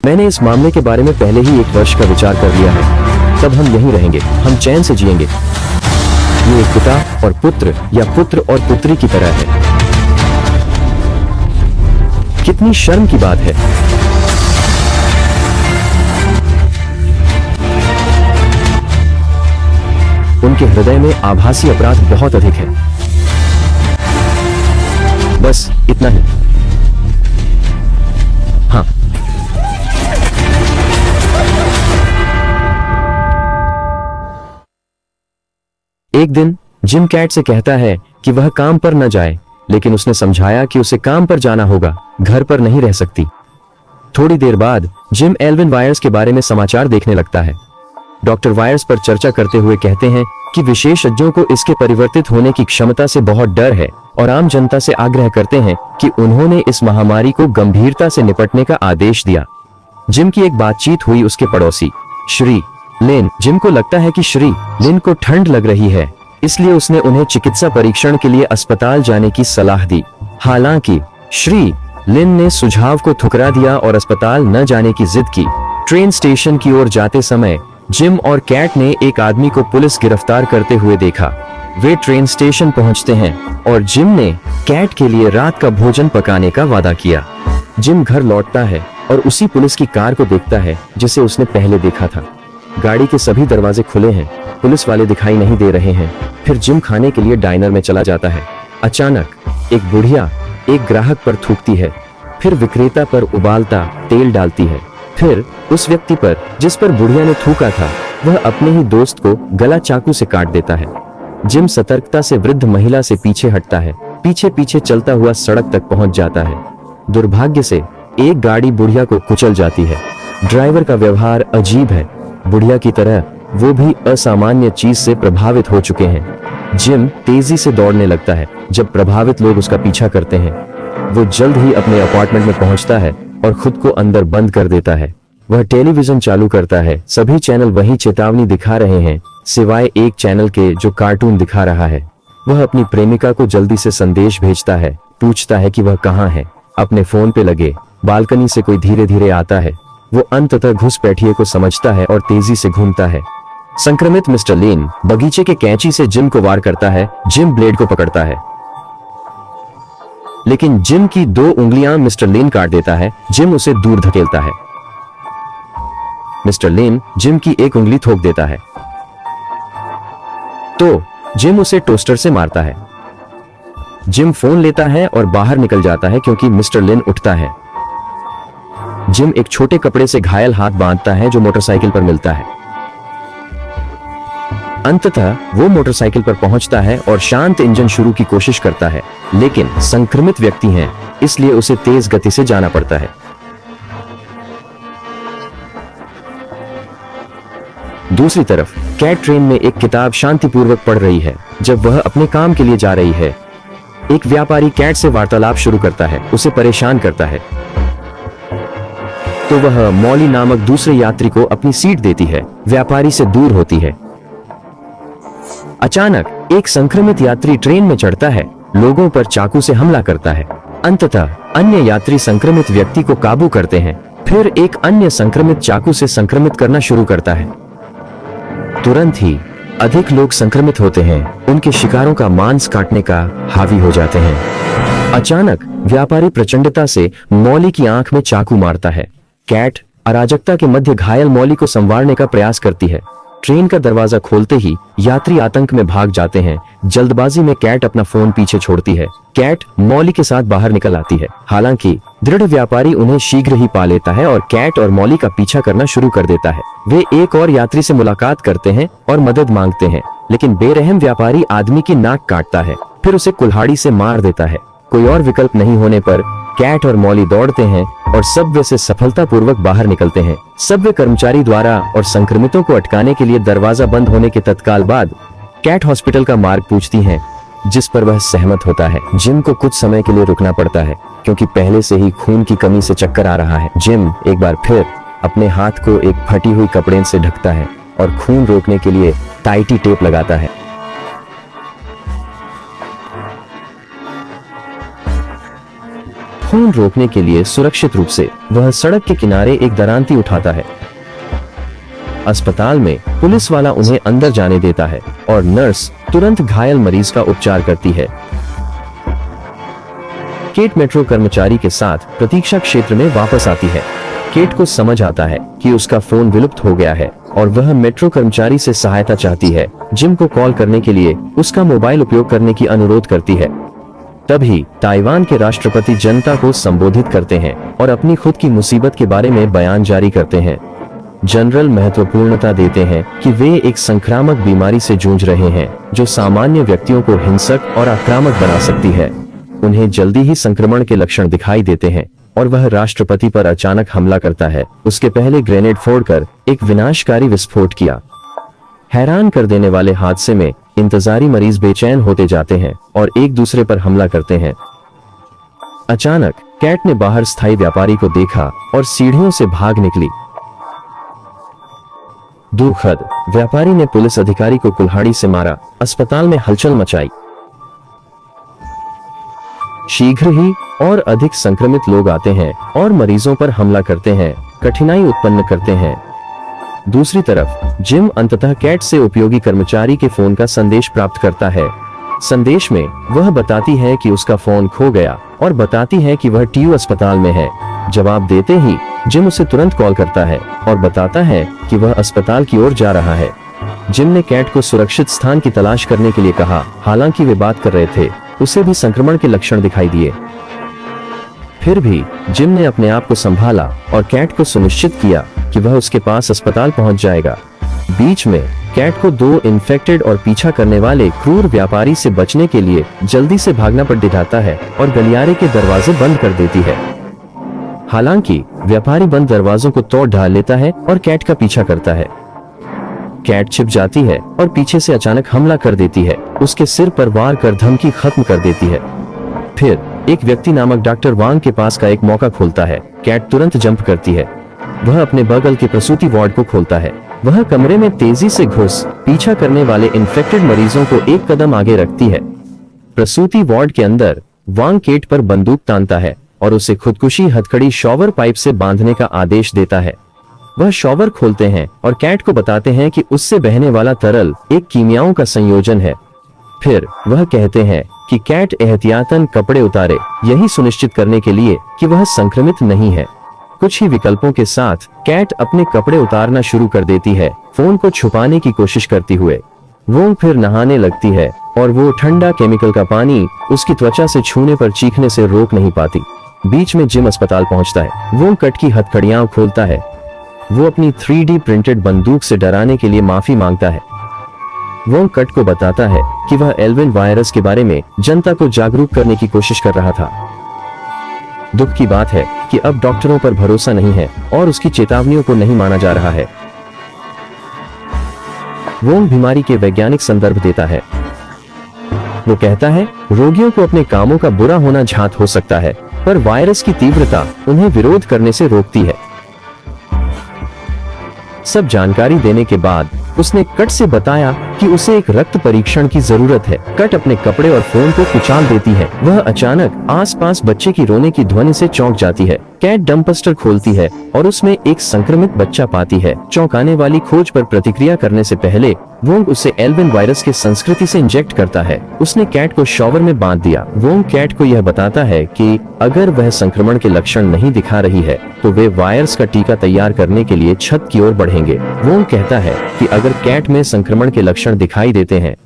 मैंने इस मामले के बारे में पहले ही 1 वर्ष का विचार कर लिया है। तब हम यहीं रहेंगे, हम चैन से जिएंगे। ये एक पिता और पुत्र या पुत्र और पुत्री की तरह है। कितनी शर्म की बात है। उनके हृदय में आभासी अपराध बहुत अधिक है। बस इतना ही। हाँ, एक दिन जिम कैट से कहता है कि वह काम पर न जाए, लेकिन उसने समझाया कि उसे काम पर जाना होगा, घर पर नहीं रह सकती। थोड़ी देर बाद जिम एल्विन वायर्स के बारे में समाचार देखने लगता है। डॉक्टर वायर्स पर चर्चा करते हुए कहते हैं कि विशेषज्ञों को इसके परिवर्तित होने की क्षमता से बहुत डर है और आम जनता से आग्रह करते हैं कि उन्होंने इस महामारी को गंभीरता से निपटने का आदेश दिया। जिम की एक बातचीत हुई उसके पड़ोसी श्री लेन। जिम को लगता है कि श्री लेन को ठंड लग रही है, इसलिए उसने उन्हें चिकित्सा परीक्षण के लिए अस्पताल जाने की सलाह दी। हालांकि श्री लिन ने सुझाव को ठुकरा दिया और अस्पताल न जाने की जिद की। ट्रेन स्टेशन की ओर जाते समय जिम और कैट ने एक आदमी को पुलिस गिरफ्तार करते हुए देखा। वे ट्रेन स्टेशन पहुंचते हैं और जिम ने कैट के लिए रात का भोजन पकाने का वादा किया। जिम घर लौटता है और उसी पुलिस की कार को देखता है जिसे उसने पहले देखा था। गाड़ी के सभी दरवाजे खुले हैं, पुलिस वाले दिखाई नहीं दे रहे हैं। फिर जिम खाने के लिए डाइनर में चला जाता है। अचानक एक बुढ़िया एक ग्राहक पर थूकती है, फिर विक्रेता पर उबालता तेल डालती है, फिर उस व्यक्ति पर जिस पर बुढ़िया ने थूका था वह अपने ही दोस्त को गला चाकू से काट देता है। जिम सतर्कता से वृद्ध महिला से पीछे हटता है, पीछे पीछे चलता हुआ सड़क तक पहुंच जाता है। दुर्भाग्य से एक गाड़ी बुढ़िया को कुचल जाती है। ड्राइवर का व्यवहार अजीब है। बुढ़िया की तरह वो भी असामान्य चीज से प्रभावित हो चुके हैं। जिम तेजी से दौड़ने लगता है जब प्रभावित लोग उसका पीछा करते हैं। वो जल्द ही अपने अपार्टमेंट में पहुंचता है और खुद को अंदर बंद कर देता है। वह टेलीविजन चालू करता है। सभी चैनल वही चेतावनी दिखा रहे हैं सिवाय एक चैनल के जो कार्टून दिखा रहा है। वह अपनी प्रेमिका को जल्दी से संदेश भेजता है, पूछता है कि वह कहाँ है। अपने फोन पे लगे बालकनी से कोई धीरे धीरे आता है। वो अंततः घुसपैठिए को समझता है और तेजी से घूमता है। संक्रमित मिस्टर लेन बगीचे के कैंची से जिम को वार करता है। जिम ब्लेड को पकड़ता है, लेकिन जिम की 2 उंगलियां मिस्टर लेन काट देता है। जिम उसे दूर धकेलता है। मिस्टर लेन जिम की एक उंगली थोक देता है तो जिम उसे टोस्टर से मारता है। जिम फोन लेता है और बाहर निकल जाता है क्योंकि मिस्टर लेन उठता है। जिम एक छोटे कपड़े से घायल हाथ बांधता है जो मोटरसाइकिल पर मिलता है। अंततः वो मोटरसाइकिल पर पहुंचता है और शांत इंजन शुरू की कोशिश करता है, लेकिन संक्रमित व्यक्ति हैं, इसलिए उसे तेज गति से जाना पड़ता है। दूसरी तरफ कैट ट्रेन में एक किताब शांतिपूर्वक पढ़ रही है। जब वह अपने काम के लिए जा रही है, एक व्यापारी कैट से वार्तालाप शुरू करता है, उसे परेशान करता है। तो वह मॉली नामक दूसरे यात्री को अपनी सीट देती है, व्यापारी से दूर होती है। अचानक एक संक्रमित यात्री ट्रेन में चढ़ता है, लोगों पर चाकू से हमला करता है। अंततः अन्य यात्री संक्रमित व्यक्ति को काबू करते हैं। फिर एक अन्य संक्रमित चाकू से संक्रमित करना शुरू करता है। तुरंत ही अधिक लोग संक्रमित होते हैं, उनके शिकारों का मांस काटने का हावी हो जाते हैं। अचानक व्यापारी प्रचंडता से मॉली की आंख में चाकू मारता है। कैट अराजकता के मध्य घायल मॉली को संवारने का प्रयास करती है। ट्रेन का दरवाजा खोलते ही यात्री आतंक में भाग जाते हैं। जल्दबाजी में कैट अपना फोन पीछे छोड़ती है। कैट मॉली के साथ बाहर निकल आती है। हालांकि दृढ़ व्यापारी उन्हें शीघ्र ही पा लेता है और कैट और मॉली का पीछा करना शुरू कर देता है। वे एक और यात्री से मुलाकात करते हैं और मदद मांगते हैं, लेकिन बेरहम व्यापारी आदमी की नाक काटता है, फिर उसे कुल्हाड़ी से मार देता है। कोई और विकल्प नहीं होने पर कैट और मॉली दौड़ते हैं और सबवे से सफलतापूर्वक बाहर निकलते हैं। सबवे कर्मचारी द्वारा और संक्रमितों को अटकाने के लिए दरवाजा बंद होने के तत्काल बाद कैट हॉस्पिटल का मार्ग पूछती है, जिस पर वह सहमत होता है। जिम को कुछ समय के लिए रुकना पड़ता है क्योंकि पहले से ही खून की कमी से चक्कर आ रहा है। जिम एक बार फिर अपने हाथ को एक फटी हुई कपड़े से ढकता है और खून रोकने के लिए टाइटी टेप लगाता है। खून रोकने के लिए सुरक्षित रूप से वह सड़क के किनारे एक दरांती उठाता है। अस्पताल में पुलिस वाला उन्हें अंदर जाने देता है और नर्स तुरंत घायल मरीज का उपचार करती है। केट मेट्रो कर्मचारी के साथ प्रतीक्षा क्षेत्र में वापस आती है। केट को समझ आता है कि उसका फोन विलुप्त हो गया है और वह मेट्रो कर्मचारी से सहायता चाहती है। जिम को कॉल करने के लिए उसका मोबाइल उपयोग करने की अनुरोध करती है। तभी ताइवान के राष्ट्रपति जनता को संबोधित करते हैं और अपनी खुद की मुसीबत के बारे में बयान जारी करते हैं। जनरल महत्वपूर्णता देते हैं कि वे एक संक्रामक बीमारी से जूझ रहे हैं जो सामान्य व्यक्तियों को हिंसक और आक्रामक बना सकती है। उन्हें जल्दी ही संक्रमण के लक्षण दिखाई देते हैं और वह राष्ट्रपति पर अचानक हमला करता है। उसके पहले ग्रेनेड फोड़कर एक विनाशकारी विस्फोट किया। हैरान कर देने वाले हादसे में इंतजारी मरीज बेचैन होते जाते हैं और एक दूसरे पर हमला करते हैं। अचानक कैट ने बाहर स्थायी व्यापारी को देखा और सीढ़ियों से भाग निकली। दुखद, व्यापारी ने पुलिस अधिकारी को कुल्हाड़ी से मारा। अस्पताल में हलचल मचाई। शीघ्र ही और अधिक संक्रमित लोग आते हैं और मरीजों पर हमला करते हैं, कठिनाई उत्पन्न करते हैं। दूसरी तरफ जिम अंततः कैट से उपयोगी कर्मचारी के फोन का संदेश प्राप्त करता है। संदेश में वह बताती है कि उसका फोन खो गया और बताती है कि वह टीयू अस्पताल में है। जवाब देते ही जिम उसे तुरंत कॉल करता है और बताता है कि वह अस्पताल की ओर जा रहा है। जिम ने कैट को सुरक्षित स्थान की तलाश करने के लिए कहा। हालांकि वे बात कर रहे थे, उसे भी संक्रमण के लक्षण दिखाई दिए। फिर भी जिम ने अपने आप को संभाला और कैट को सुनिश्चित किया कि वह उसके पास अस्पताल पहुंच जाएगा। बीच में कैट को दो इन्फेक्टेड और पीछा करने वाले क्रूर व्यापारी से बचने के लिए जल्दी से भागना पड़ जाता है और गलियारे के दरवाजे बंद कर देती है। हालांकि व्यापारी बंद दरवाजों को तोड़ ढाल लेता है और कैट का पीछा करता है। कैट छिप जाती है और पीछे से अचानक हमला कर देती है। उसके सिर पर वार कर धमकी खत्म कर देती है। फिर एक व्यक्ति नामक डॉक्टर वांग के पास का एक मौका खोलता है। कैट तुरंत जंप करती है। वह अपने बगल के प्रसूति वार्ड को खोलता है। वह कमरे में तेजी से घुस पीछा करने वाले इन्फेक्टेड मरीजों को एक कदम आगे रखती है। प्रसूति वार्ड के अंदर वांग केट पर बंदूक तानता है और उसे खुदकुशी हथकड़ी शॉवर पाइप से बांधने का आदेश देता है। वह शॉवर खोलते हैं और कैट को बताते हैं कि उससे बहने वाला तरल एक कीमियाओं का संयोजन है। फिर वह कहते हैं कि कैट एहतियातन कपड़े उतारे, यही सुनिश्चित करने के लिए कि वह संक्रमित नहीं है। कुछ ही विकल्पों के साथ कैट अपने कपड़े उतारना शुरू कर देती है, फोन को छुपाने की कोशिश करते हुए। वो फिर नहाने लगती है और वो ठंडा केमिकल का पानी उसकी त्वचा से छूने पर चीखने से रोक नहीं पाती। बीच में जिम अस्पताल पहुंचता है। वो कट की हथकड़ियां खोलता है। वो अपनी 3D प्रिंटेड बंदूक से डराने के लिए माफी मांगता है। वो कट को बताता है कि वह एल्विन वायरस के बारे में जनता को जागरूक करने की कोशिश कर रहा था। दुख की बात है कि अब डॉक्टरों पर भरोसा नहीं है और उसकी चेतावनियों को नहीं माना जा रहा है। वो बीमारी के वैज्ञानिक संदर्भ देता है। वो कहता है, रोगियों को अपने कामों का बुरा होना ज्ञात हो सकता है, पर वायरस की तीव्रता उन्हें विरोध करने से रोकती है। सब जानकारी देने के बाद उसने कट से बताया कि उसे एक रक्त परीक्षण की जरूरत है। कट अपने कपड़े और फोन को कुचाल देती है। वह अचानक आसपास बच्चे की रोने की ध्वनि से चौंक जाती है। कैट डंपस्टर खोलती है और उसमें एक संक्रमित बच्चा पाती है। चौंकाने वाली खोज पर प्रतिक्रिया करने से पहले वोंग उसे एल्विन वायरस के संस्कृति से इंजेक्ट करता है। उसने कैट को शॉवर में बांध दिया। वोंग कैट को यह बताता है कि अगर वह संक्रमण के लक्षण नहीं दिखा रही है तो वे वायरस का टीका तैयार करने के लिए छत की ओर बढ़ेंगे। वोंग कहता है कि अगर कैट में संक्रमण के लक्षण दिखाई देते हैं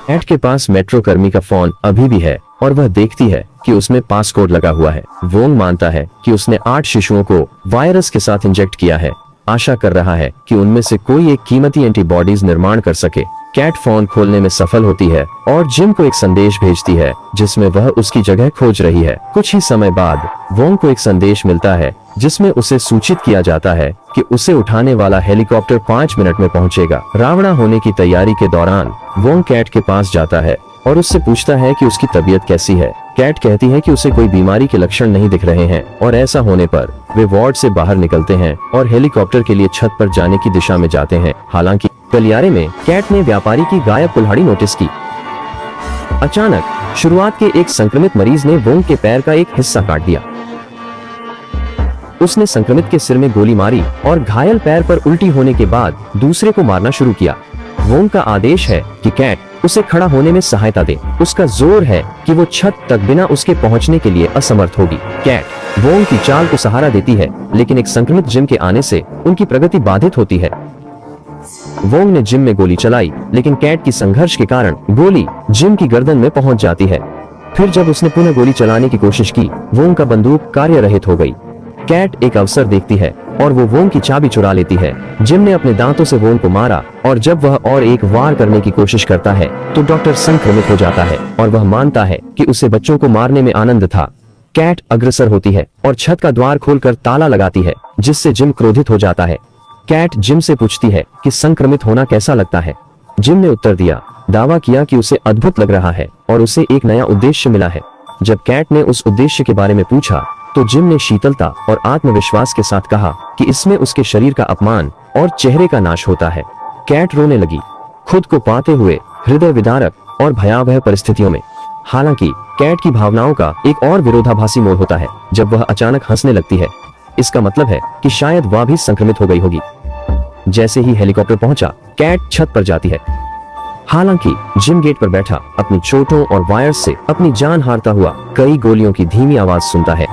कैट के पास मेट्रो कर्मी का फोन अभी भी है और वह देखती है कि उसमें पासकोड लगा हुआ है। वोंग मानता है कि उसने 8 शिशुओं को वायरस के साथ इंजेक्ट किया है। आशा कर रहा है कि उनमें से कोई एक कीमती एंटीबॉडीज निर्माण कर सके। कैट फोन खोलने में सफल होती है और जिम को एक संदेश भेजती है जिसमें वह उसकी जगह खोज रही है। कुछ ही समय बाद वोंग को एक संदेश मिलता है जिसमें उसे सूचित किया जाता है कि उसे उठाने वाला हेलीकॉप्टर 5 मिनट में पहुंचेगा। रवाना होने की तैयारी के दौरान वोंग कैट के पास जाता है और उससे पूछता है कि उसकी तबीयत कैसी है। कैट कहती है कि उसे कोई बीमारी के लक्षण नहीं दिख रहे हैं और ऐसा होने पर वे वार्ड से बाहर निकलते हैं और हेलीकॉप्टर के लिए छत पर जाने की दिशा में जाते हैं। हालांकि गलियारे में कैट ने व्यापारी की गायब कुल्हाड़ी नोटिस की। अचानक शुरुआत के एक संक्रमित मरीज ने वोंग के पैर का एक हिस्सा काट दिया। उसने संक्रमित के सिर में गोली मारी और घायल पैर पर उल्टी होने के बाद दूसरे को मारना शुरू किया। वोंग का आदेश है कि कैट उसे खड़ा होने में सहायता दे। उसका जोर है कि वो छत तक बिना उसके पहुंचने के लिए असमर्थ होगी। कैट वोंग की चाल को सहारा देती है, लेकिन एक संक्रमित जिम के आने से उनकी प्रगति बाधित होती है। वोंग ने जिम में गोली चलाई, लेकिन कैट की संघर्ष के कारण गोली जिम की गर्दन में पहुंच जाती है। फिर जब उसने पुनः गोली चलाने की कोशिश की, वोंग का बंदूक कार्यरहित हो गई। कैट एक अवसर देखती है और वो वोंग की चाबी चुरा लेती है। जिम ने अपने दांतों से वोंग को मारा और जब वह और एक वार करने की कोशिश करता है तो डॉक्टर संक्रमित हो जाता है और वह मानता है कि उसे बच्चों को मारने में आनंद था। कैट अग्रसर होती है और छत का द्वार खोलकर ताला लगाती है, जिससे जिम क्रोधित हो जाता है। कैट जिम से पूछती है कि संक्रमित होना कैसा लगता है। जिम ने उत्तर दिया, दावा किया कि उसे अद्भुत लग रहा है और उसे एक नया उद्देश्य मिला है। जब कैट ने उस उद्देश्य के बारे में पूछा तो जिम ने शीतलता और आत्मविश्वास के साथ कहा कि इसमें उसके शरीर का अपमान और चेहरे का नाश होता है। कैट रोने लगी, खुद को पाते हुए हृदय विदारक और भयावह परिस्थितियों में। हालांकि कैट की भावनाओं का एक और विरोधाभासी मोड़ होता है जब वह अचानक हंसने लगती है। इसका मतलब है कि शायद वह भी संक्रमित हो गई होगी। जैसे ही हेलीकॉप्टर पहुंचा, कैट छत पर जाती है। हालांकि जिम गेट पर बैठा अपनी चोटों और वायर्स से अपनी जान हारता हुआ कई गोलियों की धीमी आवाज सुनता है।